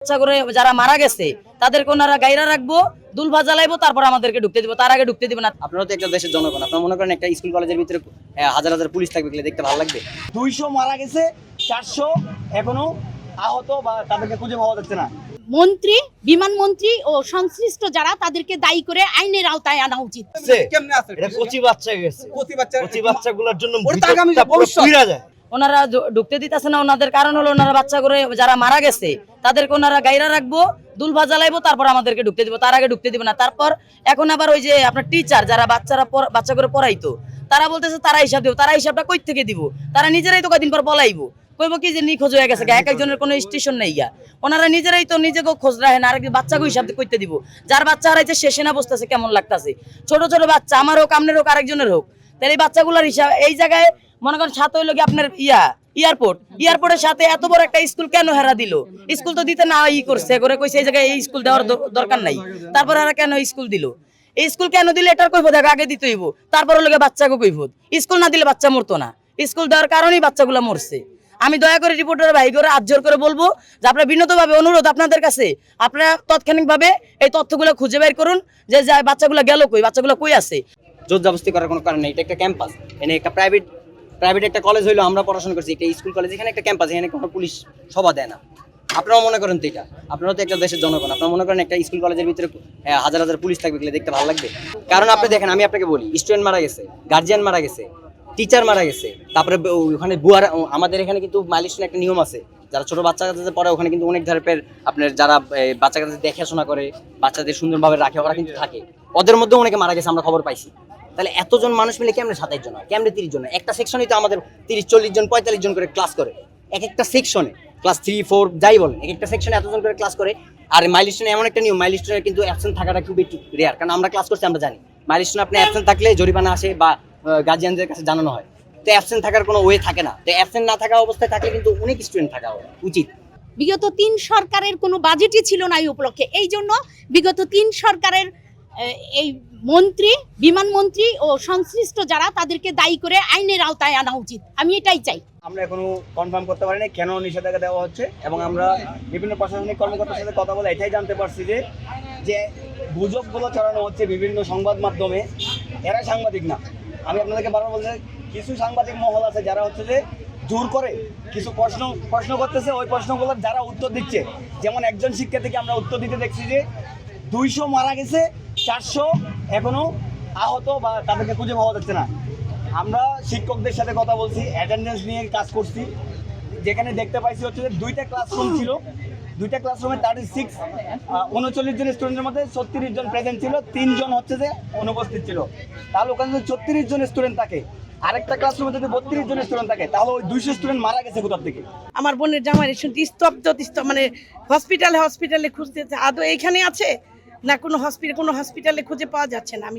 ইচ্ছা করে যারা মারা গেছে তাদেরকে ওনারা গাইরা রাখবো, দুলভা জ্বালাইবো, তারপর আমাদেরকে ঢুকতে দিব, তার আগে ঢুকতে দিব না। আপনারা তো একটা দেশের জনগণ, আপনারা মনে করেন একটা স্কুল কলেজের ভিতরে হাজার হাজার পুলিশ থাকবে, গেলে দেখতে ভালো লাগবে? 200 মারা গেছে, 400 এখনো আহত বা তাদেরকে খুঁজে পাওয়া যাচ্ছে না। মন্ত্রী, বিমান মন্ত্রী ও সংশ্লিষ্ট যারা তাদেরকে দায়ী করে আইনের আওতায় আনা উচিত। এটা কচি বাচ্চা গেছে, কচি বাচ্চাগুলোর জন্য ওনারা ঢুকতে দিতেছে না। ওনাদের কারণ হলো ওনারা বাচ্চা করে যারা মারা গেছে তাদেরকে ওনারা গাইরা রাখবো, দুলভা জ্বালাইবো, তারপর আমাদেরকে ঢুকতে দিব, তার আগে ঢুকতে দিব না। তারপর এখন আবার ওই যে আপনার টিচার যারা বাচ্চা করে পড়াইতো তারা বলতেছে তারা হিসাব দিব, তারা হিসাবটা কই থেকে দিব? তারা নিজেরাই তো কয়দিন পর বলাইবো, কইব কি যে নিখোঁজ হয়ে গেছে, এক একজনের কোনো স্টেশন নেই গা। ওনারা নিজেরাই তো নিজেকে খোঁজ রাখেন, আর বাচ্চাকে হিসাব করতে দিব। যার বাচ্চা হারাইছে সে সেনা বসতেছে, কেমন লাগতেছে? ছোট ছোট বাচ্চা, আমার হোক, আপনার হোক, আরেকজনের হোক। তাহলে এই বাচ্চাগুলোর হিসাব এই জায়গায় মনে করেন সাথে হইলো কি আপনার এয়ারপোর্টের সাথে এত বড় একটা স্কুল কেন হেরা দিল? স্কুল তো দিতে না করছে করে কইছে এই জায়গায় এই স্কুল দেওয়ার দরকার নাই, তারপর এরা কেন স্কুল দিল? এই স্কুল কেন দিলে এটার কৈফত আগে দিতে হইব, তারপর হলো বাচ্চাকে কৈফত। স্কুল না দিলে বাচ্চা মরতো না, স্কুল দেওয়ার কারণেই বাচ্চাগুলো মরছে। আমি দয়া করে রিপোর্টার ভাই করে আজ্জর করে বলবো যে আপনারা বিনীতভাবে অনুরোধ আপনাদের কাছে, আপনারা তাৎক্ষণিকভাবে এই তথ্যগুলো খুঁজে বের করুন যে বাচ্চাগুলো গেল কই, বাচ্চাগুলো কই আছে। জোর জবরদস্তি করার কোনো কারণ নেই। এটা একটা ক্যাম্পাস, এখানে একটা প্রাইভেট একটা কলেজ হইলো, আমরা পড়াশোনা করছি একটা স্কুল কলেজ, এখানে একটা ক্যাম্পাস, এখানে কোনো পুলিশ সভা দেয় না। আপনারাও মনে করেন তো এটা, আপনারা তো একটা দেশের জনগণ, আপনারা মনে করেন একটা স্কুল কলেজের ভিতরে হাজার হাজার পুলিশ থাকবে, গেলে দেখতে ভালো লাগবে? কারণ আপনি দেখেন, আমি আপনাকে বলি, স্টুডেন্ট মারা গেছে, গার্জিয়ান মারা গেছে, টিচার মারা গেছে, তারপরে ওখানে বুয়ার, আমাদের এখানে কিন্তু মাইলস্টোন একটা নিয়ম আছে, যারা ছোট বাচ্চা কাছে পড়ে ওখানে কিন্তু অনেক ধরনের আপনার যারা বাচ্চা কাছে দেখাশোনা করে, বাচ্চাদের সুন্দরভাবে রাখে, ওরা কিন্তু থাকে। ওদের মধ্যে অনেকে মারা গেছে, আমরা খবর পাইছি। তাহলে এতজন মানুষ মিলে কেমনে 27 জন হয়, কেমনে 30 জন হয়? একটা সেকশনই তো আমাদের 30-40 জন 45 জন করে ক্লাস করে, এক একটা সেকশনে ক্লাস 3-4 যাই বলেন, এক একটা সেকশনে এতজন করে ক্লাস করে। আর মাইলস্টোনে এমন একটা নিয়ম, মাইলস্টোনে কিন্তু অ্যাবসেন্ট থাকাটা খুব একটু রেয়ার, কারণ আমরা ক্লাস করছি, আমরা জানি মাইলস্টোনে আপনি অ্যাবসেন্ট থাকলে জরিমানা আসে বা গার্জিয়ানদের কাছে জানানো হয়। তো অ্যাবসেন্ট থাকার কোনো ওয়ে থাকে না। তো অ্যাবসেন্ট না থাকা অবস্থায় থাকলে কিন্তু অনেক স্টুডেন্ট থাকা উচিত। বিগত 3 সরকারের কোনো বাজেটই ছিল না এই উপলক্ষে। এই জন্য বিগত 3 সরকারের এই মন্ত্রী, বিমান মন্ত্রী ও সংশ্লিষ্ট যারা তাদেরকে দায়ী করে আইনের আওতায় আনা উচিত। আমি এটাই চাই। আমরা এখনো কনফার্ম করতে পারি না কেন নিষেধাজ্ঞা দেওয়া হচ্ছে, এবং আমরা বিভিন্ন প্রশাসনিক কর্মকর্তার সাথে কথা বলে এটাই জানতে পারছি যে গুজবগুলো ছড়ানো হচ্ছে বিভিন্ন সংবাদ মাধ্যমে, এরা সাংবাদিক না। আমি আপনাদেরকে বারবার বলছি, কিছু সাংবাদিক মহল আছে যারা হচ্ছে যে জোর করে কিছু প্রশ্ন করতেছে, ওই প্রশ্নগুলোর যারা উত্তর দিচ্ছে। যেমন একজন শিক্ষার্থীকে আমরা উত্তর দিতে দেখছি যে 200 মারা গেছে, 400 এখনো আহত বা তাদেরকে খুঁজে পাওয়া যাচ্ছে না। আমরা শিক্ষকদের সাথে কথা বলছি, অ্যাটেন্ডেন্স নিয়ে কাজ করছি, যেখানে দেখতে পাইছি হচ্ছে যে 2টা ক্লাসরুম ছিল, 2টা ক্লাসরুমে 39 জন স্টুডেন্টের মধ্যে 36 জন প্রেজেন্ট ছিল, 3 জন হচ্ছে যে অনুপস্থিত ছিল। তাহলে ওখানে যদি 34 জন স্টুডেন্ট থাকে, আরেকটা ক্লাসরুমে যদি 32 জন স্টুডেন্ট থাকে, তাহলে ওই 200 স্টুডেন্ট মারা গেছে কোথার থেকে? আমার বোনের জামাই স্তব্ধ মানে হসপিটালে খুঁজতেছে, আদৌ এইখানে আছে না কোনো হসপিটালে খুঁজে পাওয়া যাচ্ছে না।